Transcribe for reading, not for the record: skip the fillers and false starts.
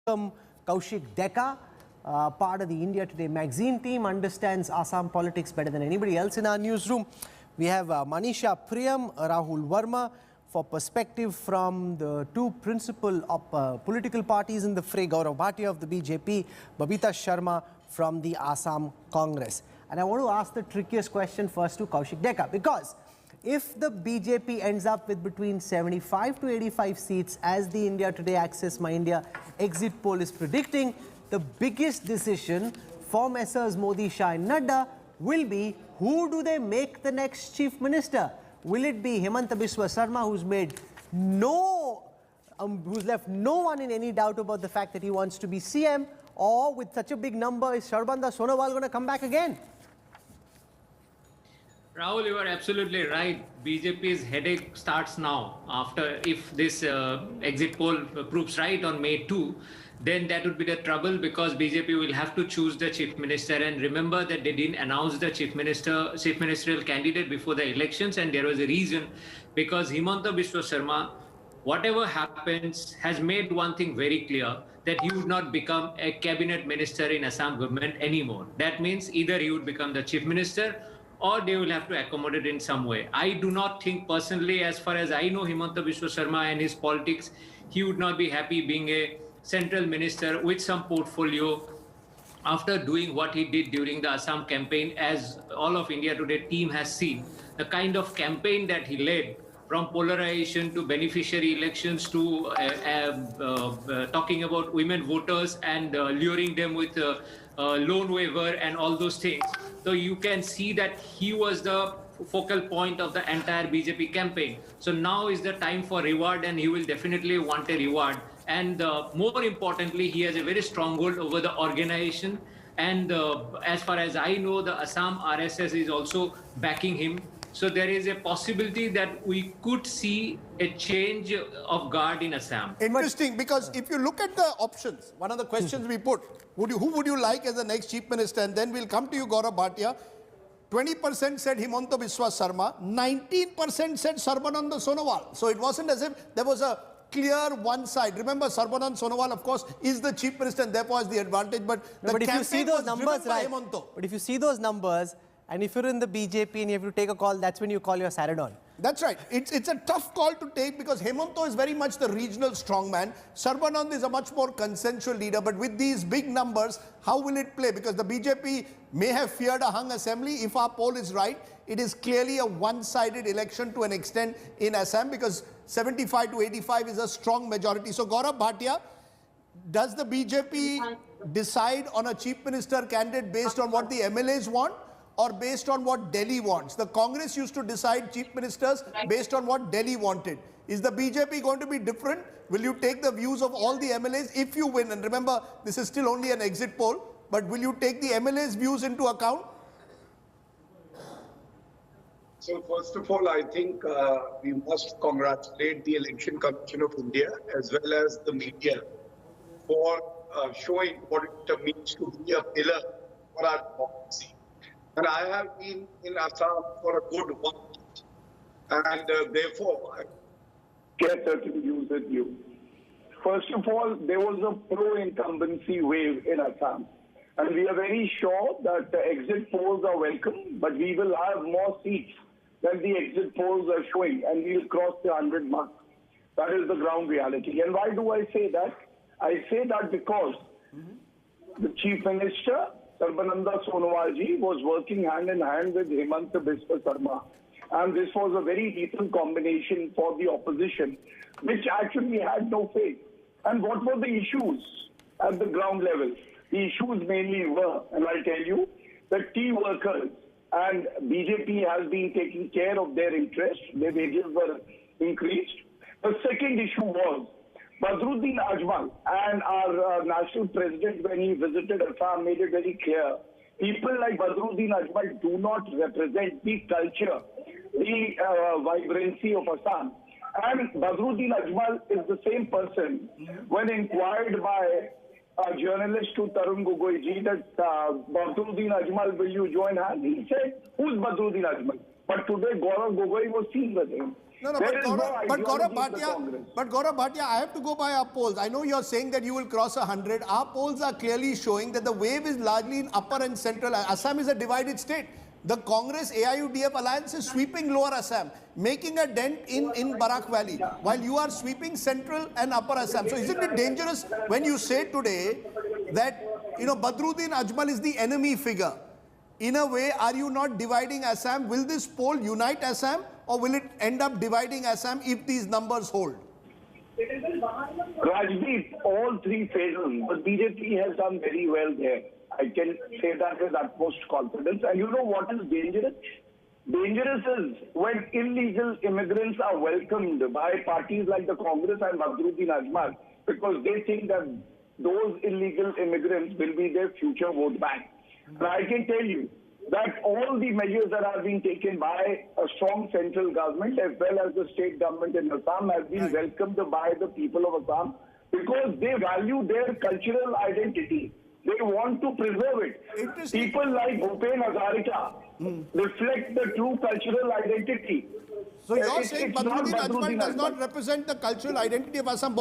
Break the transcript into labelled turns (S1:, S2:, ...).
S1: welcome Kaushik Deka, part of the India Today magazine team, understands Assam politics better than anybody else in our newsroom. We have Manisha Priyam, Rahul Verma, for perspective from the two principal political parties in the fray, Gaurav Bhatia of the BJP, Babita Sharma from the Assam Congress. And I want to ask the trickiest question first to Kaushik Deka, because if the BJP ends up with between 75 to 85 seats, as the India Today Access My India exit poll is predicting, the biggest decision for Messrs Modi, Shah and Nadda will be, who do they make the next chief minister? Will it be Himanta Biswa Sarma, who's left no one in any doubt about the fact that he wants to be CM, or with such a big number, is Sarabanda Sonowal going to come back again?
S2: Rahul, you are absolutely right. BJP's headache starts now. If this exit poll proves right on May 2, then that would be the trouble, because BJP will have to choose the chief minister. And remember that they didn't announce the chief ministerial candidate before the elections, and there was a reason, because Himanta Biswa Sarma, whatever happens, has made one thing very clear, that he would not become a cabinet minister in Assam government anymore. That means either he would become the chief minister, or they will have to accommodate in some way. I do not think personally, as far as I know Himanta Biswa Sarma and his politics, he would not be happy being a central minister with some portfolio after doing what he did during the Assam campaign. As all of India Today team has seen, the kind of campaign that he led, from polarization to beneficiary elections to talking about women voters and luring them with loan waiver and all those things. So you can see that he was the focal point of the entire BJP campaign. So now is the time for reward, and he will definitely want a reward. And more importantly, he has a very strong hold over the organization. And as far as I know, the Assam RSS is also backing him. So there is a possibility that we could see a change of guard in Assam.
S3: Interesting, because if you look at the options, one of the questions we put, who would you like as the next chief minister? And then we'll come to you, Gaurav Bhatia. 20% said Himanta Biswa Sarma, 19% said Sarbananda Sonowal. So it wasn't as if there was a clear one side. Remember, Sarbananda Sonowal, of course, is the chief minister and therefore has the advantage. But
S1: if you see those numbers, right? But if you see those numbers, and if you're in the BJP and you have to take a call, that's when you call your Saradon.
S3: That's right. It's a tough call to take, because Hemanta is very much the regional strongman. Sarbanand is a much more consensual leader. But with these big numbers, how will it play? Because the BJP may have feared a hung assembly. If our poll is right, it is clearly a one-sided election to an extent in Assam, because 75 to 85 is a strong majority. So Gaurav Bhatia, does the BJP decide on a chief minister candidate based on what the MLAs want, or based on what Delhi wants? The Congress used to decide chief ministers based on what Delhi wanted. Is the BJP going to be different? Will you take the views of all the MLAs if you win? And remember, this is still only an exit poll, but will you take the MLAs' views into account?
S4: So first of all, I think we must congratulate the Election Commission of India as well as the media for showing what it means to be a pillar for our democracy. And I have been in Assam for a good 1 month, and therefore I
S5: share certain views with you. First of all, there was a pro-incumbency wave in Assam, and we are very sure that the exit polls are welcome, but we will have more seats than the exit polls are showing, and we'll cross the 100 mark. That is the ground reality. And why do I say that? I say that because the Chief Minister, Sarbananda Sonowal ji, was working hand in hand with Himanta Biswa Sarma. And this was a very lethal combination for the opposition, which actually had no faith. And what were the issues at the ground level? The issues mainly were, and I'll tell you, the tea workers, and BJP has been taking care of their interests. Their wages were increased. The second issue was Badruddin Ajmal, and our national president, when he visited Assam, made it very clear. People like Badruddin Ajmal do not represent the culture, the vibrancy of Assam. And Badruddin Ajmal is the same person, when inquired by a journalist to Tarun Gogoi ji that Badruddin Ajmal, will you join hands? He said, who's Badruddin Ajmal? But today Gaurav Gogoi was seen with him.
S3: No, no,
S5: There is no
S3: but Gaurav
S5: ideology in the Congress.
S3: Bhatia, I have to go by our polls. I know you're saying that you will cross 100. Our polls are clearly showing that the wave is largely in upper and central. Assam is a divided state. The Congress AIUDF alliance is sweeping lower Assam, making a dent in Barak Valley, while you are sweeping central and upper Assam. So isn't it dangerous when you say today that, Badruddin Ajmal is the enemy figure? In a way, are you not dividing Assam? Will this poll unite Assam, or will it end up dividing Assam if these numbers hold?
S5: Rajdeep, all three failed, but BJP has done very well there. I can say that with utmost confidence. And you know what is dangerous? Dangerous is when illegal immigrants are welcomed by parties like the Congress and Badruddin Ajmal, because they think that those illegal immigrants will be their future vote bank. And I can tell you that all the measures that are being taken by a strong central government as well as the state government in Assam have been welcomed by the people of Assam because they value their cultural identity. They want to preserve it. People like Bhupen Hazarika reflect the true cultural identity.
S3: So you're
S5: It's
S3: saying
S5: not
S3: Badruddin Ajmal
S5: Badruddin
S3: does
S5: Ajmal.
S3: not represent the cultural identity of Assam?